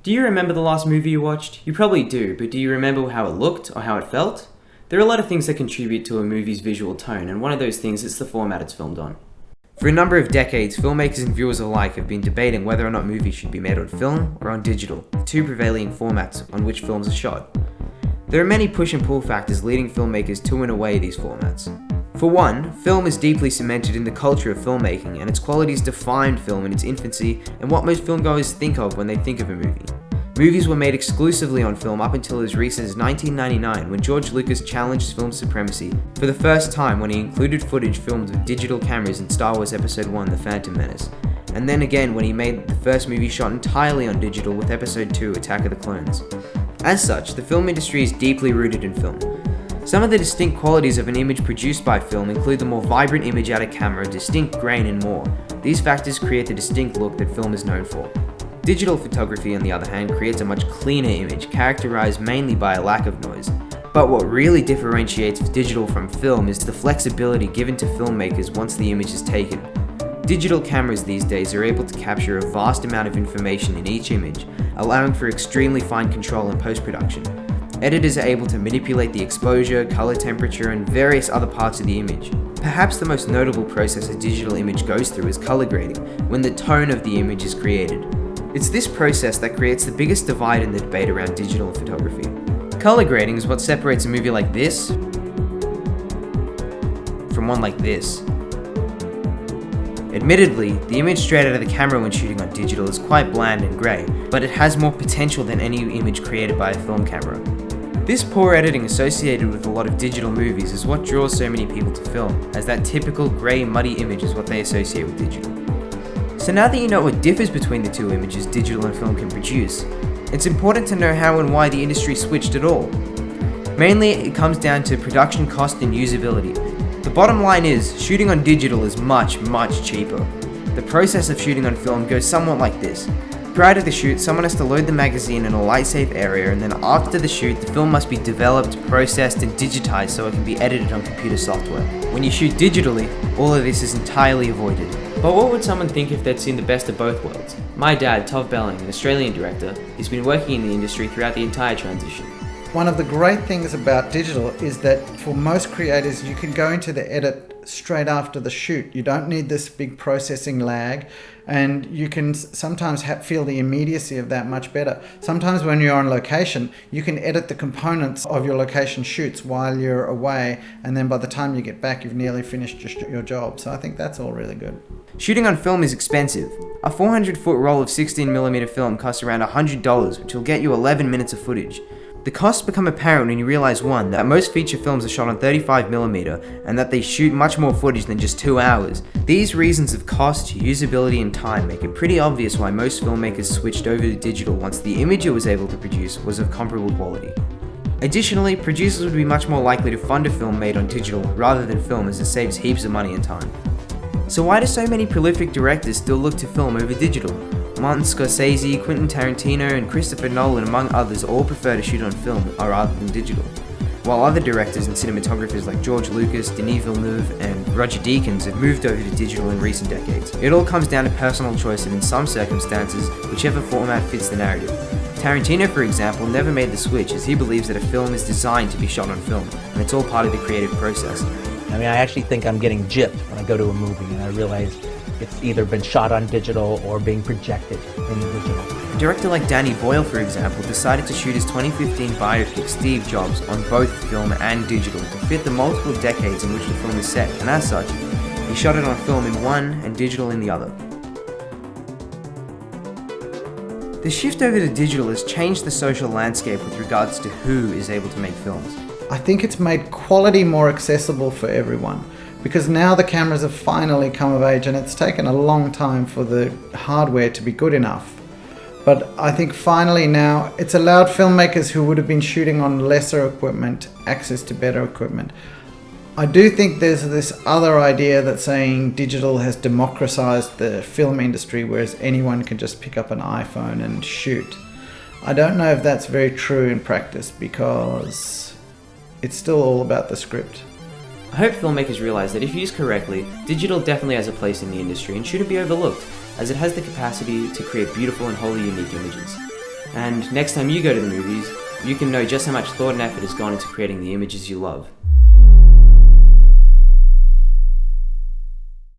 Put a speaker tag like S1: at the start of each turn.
S1: Do you remember the last movie you watched? You probably do, but do you remember how it looked or how it felt? There are a lot of things that contribute to a movie's visual tone, and one of those things is the format it's filmed on. For a number of decades, filmmakers and viewers alike have been debating whether or not movies should be made on film or on digital, the two prevailing formats on which films are shot. There are many push and pull factors leading filmmakers to and away these formats. For one, film is deeply cemented in the culture of filmmaking, and its qualities defined film in its infancy and what most filmgoers think of when they think of a movie. Movies were made exclusively on film up until as recent as 1999, when George Lucas challenged film supremacy for the first time when he included footage filmed with digital cameras in Star Wars Episode I: The Phantom Menace, and then again when he made the first movie shot entirely on digital with Episode II: Attack of the Clones. As such, the film industry is deeply rooted in film. Some of the distinct qualities of an image produced by film include the more vibrant image out of camera, distinct grain, and more. These factors create the distinct look that film is known for. Digital photography, on the other hand, creates a much cleaner image, characterized mainly by a lack of noise. But what really differentiates digital from film is the flexibility given to filmmakers once the image is taken. Digital cameras these days are able to capture a vast amount of information in each image, allowing for extremely fine control in post-production. Editors are able to manipulate the exposure, color temperature, and various other parts of the image. Perhaps the most notable process a digital image goes through is color grading, when the tone of the image is created. It's this process that creates the biggest divide in the debate around digital photography. Color grading is what separates a movie like this from one like this. Admittedly, the image straight out of the camera when shooting on digital is quite bland and grey, but it has more potential than any image created by a film camera. This poor editing associated with a lot of digital movies is what draws so many people to film, as that typical grey, muddy image is what they associate with digital. So now that you know what differs between the two images digital and film can produce, it's important to know how and why the industry switched at all. Mainly, it comes down to production cost and usability. The bottom line is, shooting on digital is much, much cheaper. The process of shooting on film goes somewhat like this. Prior to the shoot, someone has to load the magazine in a light-safe area, and then after the shoot, the film must be developed, processed, and digitized so it can be edited on computer software. When you shoot digitally, all of this is entirely avoided. But what would someone think if they'd seen the best of both worlds? My dad, Tov Belling, an Australian director, has been working in the industry throughout the entire transition.
S2: One of the great things about digital is that for most creators, you can go into the edit straight after the shoot. You don't need this big processing lag, and you can sometimes feel the immediacy of that much better. Sometimes when you're on location, you can edit the components of your location shoots while you're away, and then by the time you get back, you've nearly finished your job. So I think that's all really good.
S1: Shooting on film is expensive. A 400-foot roll of 16mm film costs around $100, which will get you 11 minutes of footage. The costs become apparent when you realize, one, that most feature films are shot on 35mm and that they shoot much more footage than just 2 hours. These reasons of cost, usability, and time make it pretty obvious why most filmmakers switched over to digital once the image it was able to produce was of comparable quality. Additionally, producers would be much more likely to fund a film made on digital rather than film, as it saves heaps of money and time. So why do so many prolific directors still look to film over digital? Martin Scorsese, Quentin Tarantino, and Christopher Nolan, among others, all prefer to shoot on film rather than digital, while other directors and cinematographers like George Lucas, Denis Villeneuve, and Roger Deakins have moved over to digital in recent decades. It all comes down to personal choice, and in some circumstances, whichever format fits the narrative. Tarantino, for example, never made the switch, as he believes that a film is designed to be shot on film, and it's all part of the creative process.
S3: I mean, I actually think I'm getting gypped when I go to a movie and I realize it's either been shot on digital or being projected in digital.
S1: A director like Danny Boyle, for example, decided to shoot his 2015 biopic Steve Jobs on both film and digital to fit the multiple decades in which the film is set, and as such, he shot it on film in one and digital in the other. The shift over to digital has changed the social landscape with regards to who is able to make films.
S2: I think it's made quality more accessible for everyone, because now the cameras have finally come of age, and it's taken a long time for the hardware to be good enough. But I think finally now it's allowed filmmakers who would have been shooting on lesser equipment access to better equipment. I do think there's this other idea that saying digital has democratized the film industry, whereas anyone can just pick up an iPhone and shoot. I don't know if that's very true in practice, because it's still all about the script.
S1: I hope filmmakers realize that if used correctly, digital definitely has a place in the industry and shouldn't be overlooked, as it has the capacity to create beautiful and wholly unique images. And next time you go to the movies, you can know just how much thought and effort has gone into creating the images you love.